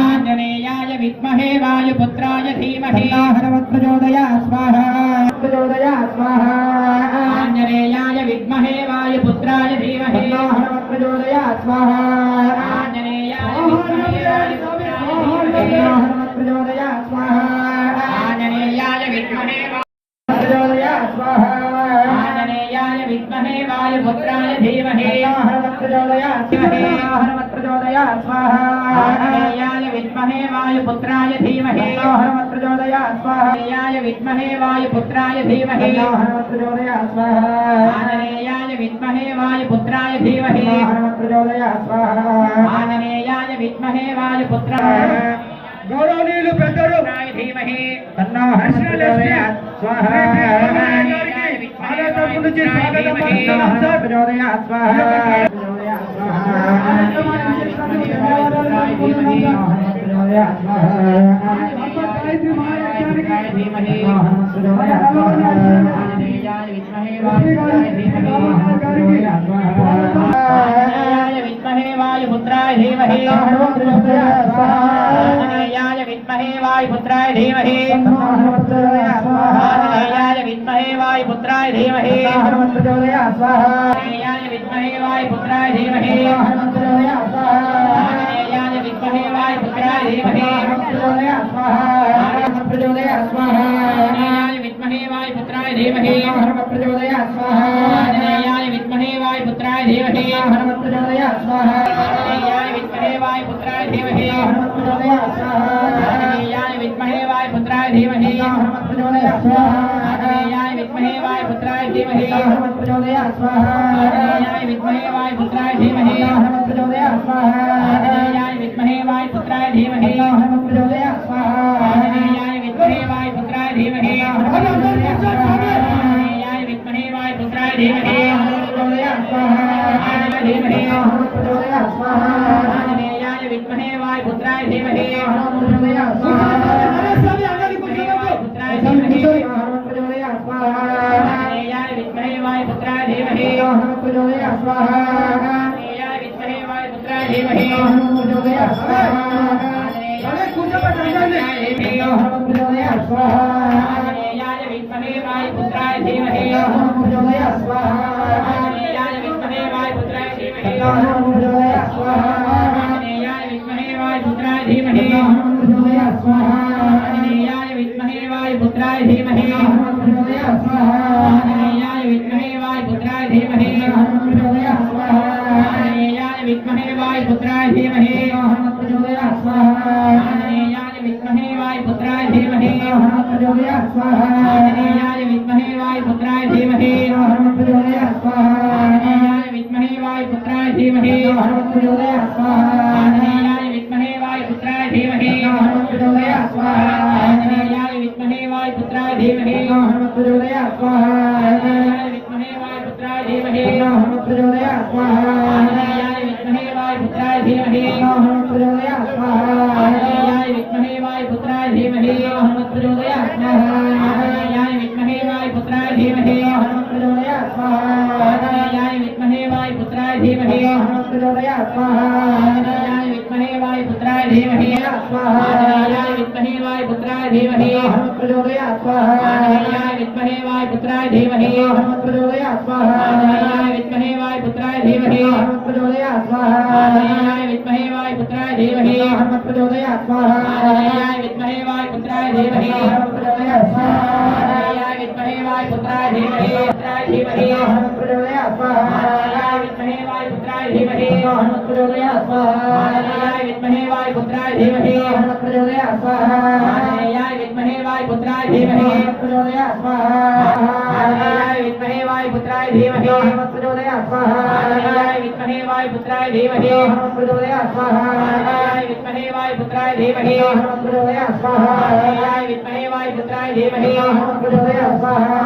आंजनेयाय विद्महे वायुपुत्राय धीमहि प्रचोदयात् स्वाहा प्रचोदयात् स्वाहा आंजनेयाय विद्महे वायुपुत्राय धीमहि प्रचोदयात् स्वाहा आंजनेयाय विद्महे प्रचोदयात् स्वाहा आंजनेयाय विद्महे प्रचोदयात् स्वाहा आंजनेयाय विद्महे वायुपुत्राय धीमहि प्रचोदयात् स्वाहा आंजनेयाय विद्महे वायुपुत्राय धीमहि प्रचोदयात् स्वाहा आंजनेयाय विद्महे वायुपुत्राय धीमहि प्रचोदयात् स्वाहा आंजनेयाय विद्महे वायुपुत्राय धीमहि प्रचोदयात् स्वाहा आंजनेयाय विद्महे वायुपुत्राय गौरवनीयुలు పెద్దలు ధీమహి తన్నో హర్షలేస్యాత్ స్వాహా ఆనందం నుంచి స్వాగతం ప్రచోదయాత్ స్వాహా ప్రచోదయాత్ స్వాహా ప్రచోదయాత్ స్వాహా గాయత్రి మహాయజ్ఞానికి ధీమహి ప్రచోదయాత్ స్వాహా ఆంజనేయాయ విద్మహే వాయుపుత్రాయ ధీమహి ప్రచోదయాత్ స్వాహా विद्महे वायुपुत्राय धीमहि प्रचोदयात् स्वाहा आंजनेयाय विद्महे वायुपुत्राय धीमहि प्रचोदयात् स्वाहा आंजनेयाय विद्महे वायुपुत्राय धीमहि प्रचोदयात् स्वाहा आंजनेयाय विद्महे वायुपुत्राय धीमहि प्रचोदयात् स्वाहा आंजनेयाय विद्महे वायुपुत्राय धीमहि प्रचोदयात् स्वाहा प्रचोदयात् स्वाहा आंजनेयाय विद्महे वायुपुत्राय धीमहि प्रचोदयात् स्वाहा आंजनेयाय विद्महे वायुपुत्राय धीमहि प्रचोदयात् स्वाहा आंजनेयाय विद्महे वायुपुत्राय धीमहि प्रचोदयात् स्वाहा आंजनेयाय विद्महे वायुपुत्राय धीमहि प्रचोदयात् स्वाहा आंजनेयाय विद्महे वायुपुत्राय धीमहि प्रचोदयात् स्वाहा आंजनेयाय विद्महे वायुपुत्राय धीमहि प्रचोदयात् स्वाहा आंजनेयाय विद्महे वायुपुत्राय धीमहि प्रचोदयात् स्वाहा आंजनेयाय विद्महे वायुपुत्राय धीमहि प्रचोदयात् स्वाहा आंजनेयाय विद्महे वायुपुत्राय धीमहि प्रचोदयात् स्वाहा धीमहि प्रचोदयात् स्वाहा आंजनेयाय विद्महे वायुपुत्राय धीमहि प्रचोदयात् स्वाहा पुत्राय धीमहि प्रचोदयात् स्वाहा आंजनेयाय विद्महे वायुपुत्राय धीमहि प्रचोदयात् स्वाहा आंजनेयाय विद्महे वायुपुत्राय धीमहि प्रचोदयात् स्वाहा प्रचोदयात् स्वाहा आंजनेयाय विद्महे वायुपुत्राय धीमहि प्रचोदयात् स्वाहा आंजनेयाय विद्महे वायुपुत्राय धीमहि प्रचोदयात् स्वाहा आंजनेयाय विद्महे वायुपुत्राय धीमहि प्रचोदयात् स्वाहा आंजनेयाय विद्महे वायुपुत्राय धीमहि प्रचोदयात् स्वाहा आंजनेयाय विद्महे वायुपुत्राय धीमहि प्रचोदयात् स्वाहा आंजनेयाय विद्महे वायुपुत्राय धीमहि प्रचोदयात् स्वाहा आंजनेयाय विद्महे वायुपुत्राय धीमहि प्रचोदयात् स्वाहा आंजनेयाय विद्महे वायुपुत्राय धीमहि प्रचोदयात् स्वाहा आंजनेयाय विद्महे वायुपुत्राय धीमहि प्रचोदयात् स्वाहा आंजनेयाय विद्महे वायुपुत्राय धीमहि प्रचोदयात् स्वाहा आंजनेयाय विद्महे वायुपुत्राय धीमहि प्रचोदयात् स्वाहा आंजनेयाय विद्महे वायुपुत्राय धीमहि प्रचोदयात् स्वाहा आंजनेयाय विद्महे वायुपुत्राय धीमहि प्रचोदयात् स्वाहा आंजनेयाय विद्महे वायुपुत्राय धीमहि प्रचोदयात् स्वाहा आंजनेयाय विद्महे वायुपुत्राय धीमहि प्रचोदयात् स्वाहा आंजनेयाय विद्महे वायुपुत्राय धीमहि प्रचोदयात् स्वाहा आंजनेयाय विद्महे वायुपुत्राय धीमहि स्वाहा आंजनेयाय विद्महे वायुपुत्राय धीमहि प्रचोदयात् स्वाहा आंजनेयाय विद्महे वायुपुत्राय धीमहि प्रचोदयात् स्वाहा आंजनेयाय विद्महे वायुपुत्राय धीमहि प्रचोदयात् स्वाहा आंजनेयाय विद्महे वायुपुत्राय धीमहि प्रचोदयात् स्वाहा आंजनेयाय विद्महे वायुपुत्राय धीमहि प्रचोदयात् स्वाहा आंजनेयाय विद्महे वायुपुत्राय धीमहि वायुपुत्राय धीमहि प्रचोदयात् स्वाहा विद्महे वायुपुत्राय धीमहि प्रचोदयात् स्वाहा विद्महे वायुपुत्राय धीमहि प्रचोदयात् स्वाहा विद्महे वायुपुत्राय धीमहि प्रचोदयात् स्वाहा विद्महे वायुपुत्राय धीमहि प्रचोदयात् स्वाहा विद्महे वायुपुत्राय धीमहि प्रचोदयात् स्वाहा विद्महे वायुपुत्राय धीमहि प्रचोदयात् स्वाहा विद्महे वायुपुत्राय धीमहि प्रचोदयात् स्वाहा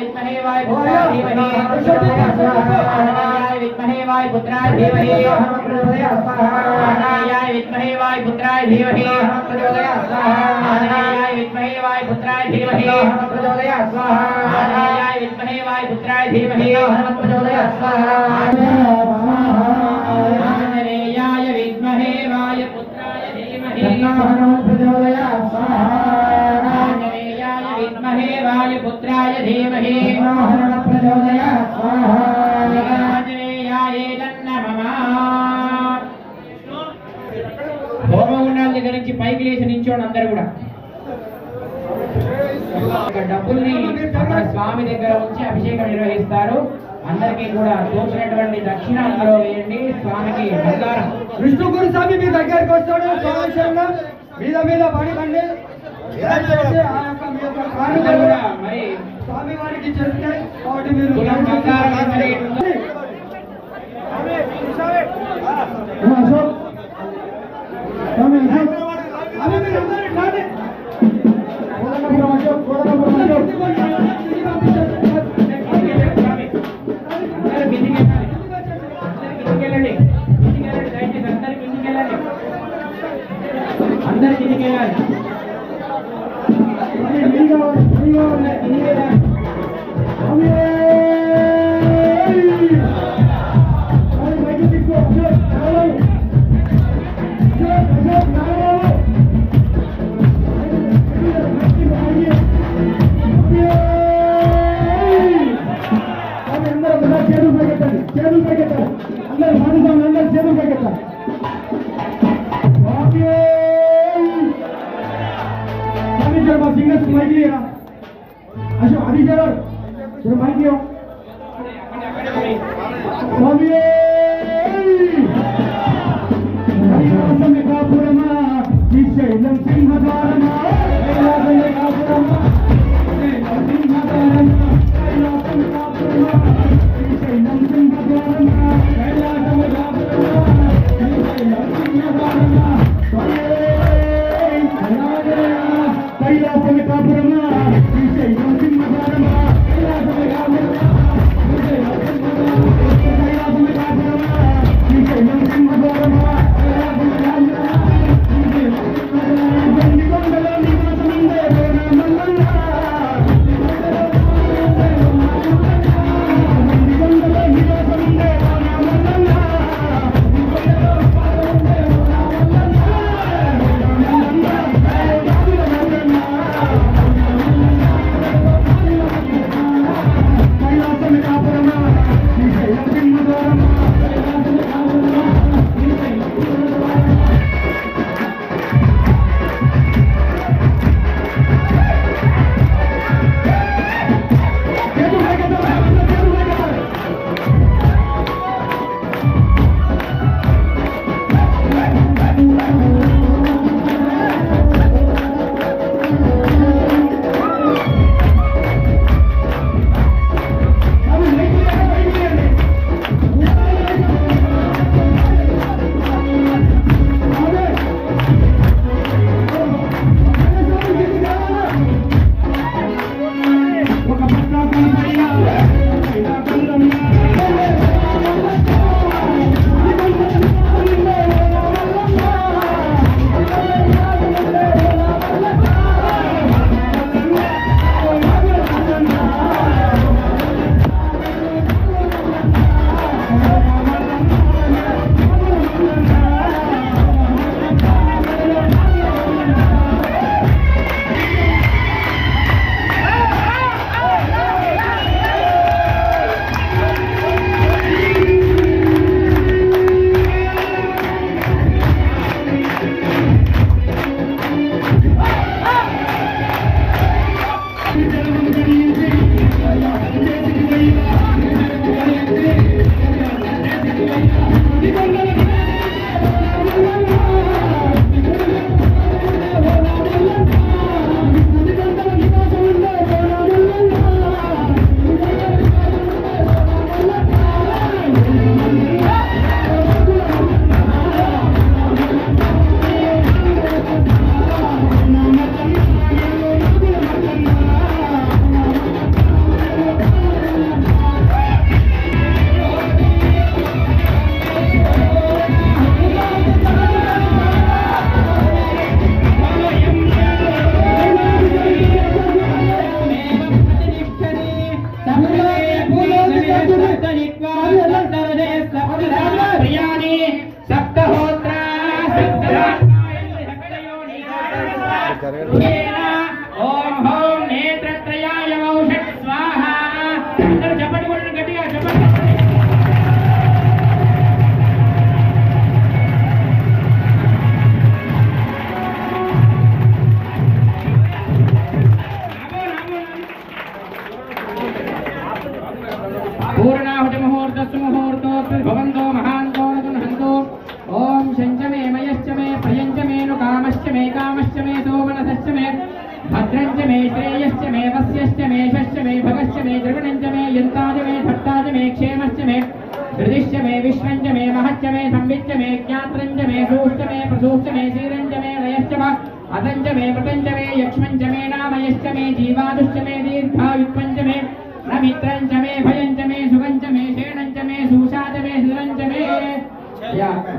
विद्महे वायुपुत्राय धीमहि प्रचोदयात् स्वाहा विद्महे वायुपुत्राय धीमहि प्रचोदयात् स्वाहा विद्महे वायुपुत्राय धीमहि प्रचोदयात् स्वाहा विद्महे वायुपुत्राय धीमहि प्रचोदयात् स्वाहा विद्महे वायुपुत्राय धीमहि प्रचोदयात् स्वाहा आंजनेयाय विद्महे वायुपुत्राय धीमहि प्रचोदयात् स्वाहा आंजनेयाय विद्महे वायुपुत्राय धीमहि प्रचोदयात् स्वाहा आंजनेयाय नमः హోమగుండాల దగ్గర నుంచి పైకి లేచి నించోండి అందరూ కూడా. డబ్బుల్ని అక్కడ స్వామి దగ్గర ఉంచి అభిషేకం నిర్వహిస్తారు. అందరికీ కూడా తోచినటువంటి దక్షిణ అందులో వేయండి. స్వామికి బంగారం. విష్ణుగురు స్వామి మీ దగ్గరికి వస్తాడు. స్వామి మీద మీద పడికండి. మరి స్వామి వారికి చెప్తే కాబట్టి మీరు అందరు కిందికి వెళ్ళాలి. Thank you. ఓం హోం నేత్రత్రయాయ ఔషధ స్వాహ. అందరూ చప్పటి కొట్టండి గట్టిగా, చప్పటి. పూర్ణాహుతి ముహూర్తస్సు ముహూర్తోస్తు భవంతో మహాంతో హంతో. ఓం శంచమే మయశ్చమే ప్రియంచమేను కామశ్చమే కామశ్చమే సోమనసశ్చమే భద్రంచమే శ్రేయశ్చమే వస్యశ్చమే యశశ్చమే భగశ్చమే ద్రవిణంచమే యంతాజమే భట్టాజమే క్షేమశ్చమే హృదిశ్చమే విశ్వంచమే మహశ్చమే సంవిచ్చమే జ్ఞాత్రంచమే సూష్టమే ప్రసూష్టమే శ్రీరంచమే లయశ్చమ అదంచమే పతంచమే యక్ష్మంచమే నామయశ్చమే జీవాదుశ్చమే దీర్ఘాయుత్పంచమే నమిత్రంచమే భయంచమే సుగంచమే శేణంచమే సూషాచమే సురంచమే.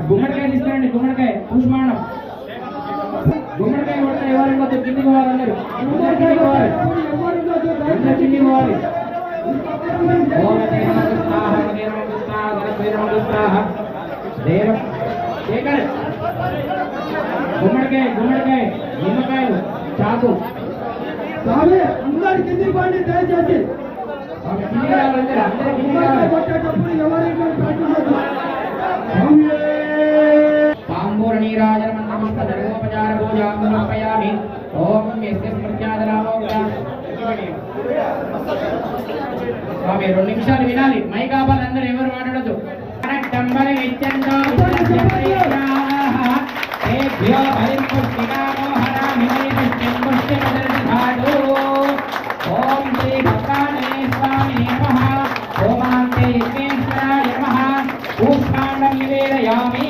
గుమ్మడికాయ తీసుకురండి, గుమ్మడికాయ పుష్మాణం. గుమ్మడికాయ కొడితే ఎవరు మొత్తం కిందికి పోవాలన్నారు. కిందికి పోవాలి. గుమ్మడికాయ గుమ్మడికాయ నిమ్మకాయలు చాకు. అందరు కిందికి పండి దయచేసి తాంబూల నీరాజన మంత్రపుష్ప ధర్మోపచార పూజాం సమర్పయామి. ఓం యస్య స్మృత్యాదరామో స్వామి 2 నిమిషాలు వినాలి. మైకాబాల్ అందరూ ఎవరు మాట్లాడదు. డంబరి విచ్చందో ఏభ్యో బలిపుష్టికామో హరామి పుష్టిమదర్శిధాడు. ఓం శ్రీ భక్తాంజనేయ స్వామి నమః. ఓమాంతే యజ్ఞేశ్వరాయ నమః. పుష్పాండం నివేదయామి.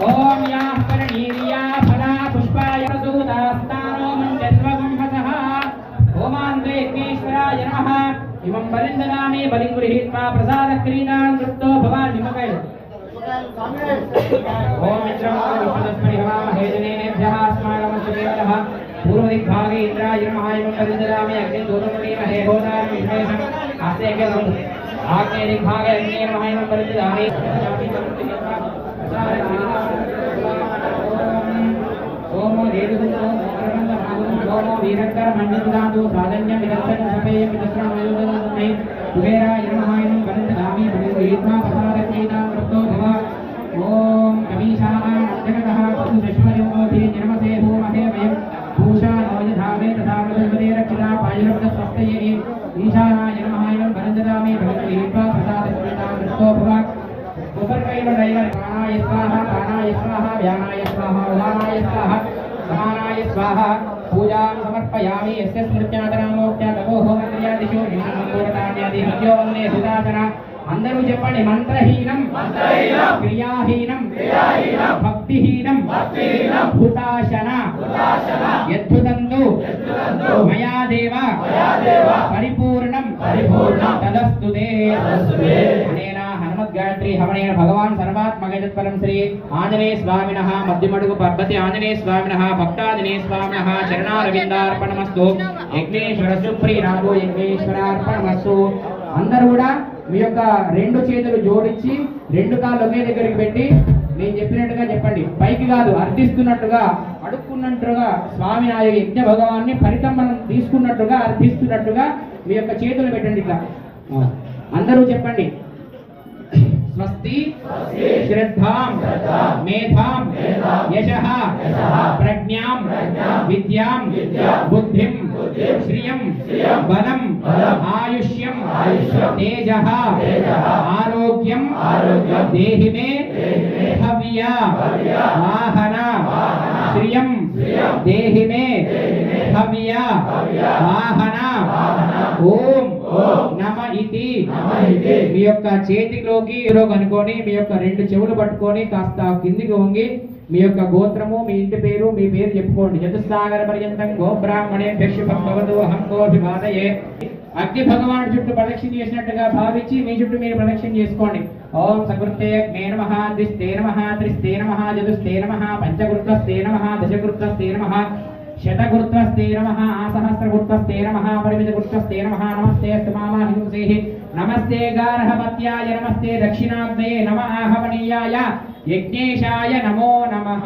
ఓం యాః పరనీర్యా ఫలా పుష్పాయ ప్రసూతాస్తానో మంజన్వగుంహసః. ఓమాంతే యజ్ఞేశ్వరాయ నమః. ఇమం బలిందనామి బలిం గృహీత్వా ప్రసాద క్రీడాం తృప్తో భవాన్. నిమ్మకాయ ఓం మిత్రమస్మరి హవామహే జనేభ్యః అస్మాకమస్తు దేవతః. పూర్వదిగ్భాగే ఇంద్రాయ నమః. ఇమం బలిందనామి అగ్ని దూతమునీమహే హోతారం విశ్వేశం ఆసేకం. ఆగ్నేయ దిగ్భాగే అగ్నే నమః. ఇమం బలిందనామి ఓమో దేవదూతో ఓమో వీరకర మండితాదు సాధన్యం విదర్శన సపేయం విదర్శనమయోదనై కుబేరాయ నమః. ఇమం బలిందనామి బలిందీత్వా ప్రసాద క్రీడాం తృప్తో భవాన్. ఓం కమీశానాం జగతః పశుదశ్మయోధి నిర్మసే భూమహే వయం భూషానోజధామే తథా మృగవదే రక్షితా పాయురపద స్వస్తయే. ఈశానాయ నమః. ఇమం బలిందనామి బలిందీత్వా ప్రసాద క్రీడాం తృప్తో భవాన్. కొబ్బరికాయలో డ్రైవర్ ప్రాణాయ స్వాహ ప్రాణాయ స్వాహ వ్యానాయ స్వాహ ఉదానాయ స్వాహ సమానాయ స్వాహ. పూజాం సమర్పయామి. యస్య స్మృత్యాదరామోక్త్యా తపోహో మంత్ర్యాదిషు నిమూఢాన్యాది హృద్యో వందే సుదాచన. అందరూ చెప్పండి. మంత్రహీనం క్రియాహీనం భక్తిహీనం భూతాశన యద్భుతంతు మయా దేవ పరిపూర్ణం తదస్తుతే. అనేన హనుమద్ గాయత్రి హవనేన భగవాన్ సర్వాత్మకైతత్పరం శ్రీ ఆంజనేయ స్వామినః మధ్యమడుగు పర్వతి ఆంజనేయ స్వామినః భక్తాంజనేయ స్వామినః చరణారవిందార్పణమస్తు. యజ్ఞేశ్వర సుప్రీనాథో యజ్ఞేశ్వరార్పణమస్తు. అందరూ కూడా మీ యొక్క 2 చేతులు జోడించి 2 కాళ్ళు ఒకే దగ్గరికి పెట్టి నేను చెప్పినట్టుగా చెప్పండి. పైకి కాదు, అర్థిస్తున్నట్టుగా అడుక్కున్నట్టుగా స్వామి ఆ యజ్ఞ భగవాన్ని ఫలితం మనం తీసుకున్నట్టుగా అర్థిస్తున్నట్టుగా మీ యొక్క చేతులు పెట్టండి. ఇట్లా అందరూ చెప్పండి. స్వస్తి శ్రద్ధాం మేధాం యశః ప్రజ్ఞాం విద్యాం బుద్ధిం శ్రియం బలం ఆయుష్యం తేజః ఆరోగ్యం దేహి మే భవ్య వాహన శ్రియం దేహి మే భవ్య వాహన. ఓం నమ ఇతి. మీ యొక్క చేతిలోకి అనుకోని మీ యొక్క 2 చెవులు పట్టుకొని కాస్త కిందికి వంగి మీ యొక్క గోత్రము మీ ఇంటి పేరు మీ పేరు చెప్పుకోండి. చతుస్సాగర పర్యంతం గో బ్రాహ్మణే భవతు అహం గోభివాదయే. అగ్ని భగవాన్ చుట్టూ ప్రదక్షిణ చేసినట్టుగా భావించి మీ చుట్టూ మీరు ప్రదక్షిణ చేసుకోండి. ఓం సకృతే అగ్నే నమః ద్విస్తే నమః త్రిస్తే నమః చతుస్తే నమః పంచకృత్వస్తే నమః దశకృత్వస్తే నమః శతకృత్వస్తే నమః సహస్రకృత్వస్తే నమః పరిమితకృత్వస్తే నమః. నమస్తే స్తమాహింసేః నమస్తే గార్హపత్యాయ నమస్తే దక్షిణాగ్నయే నమః ఆహవనీయాయ యజ్ఞేశాయ నమో నమః.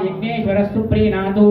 యజ్ఞేశ్వరస్తు ప్రీణాతు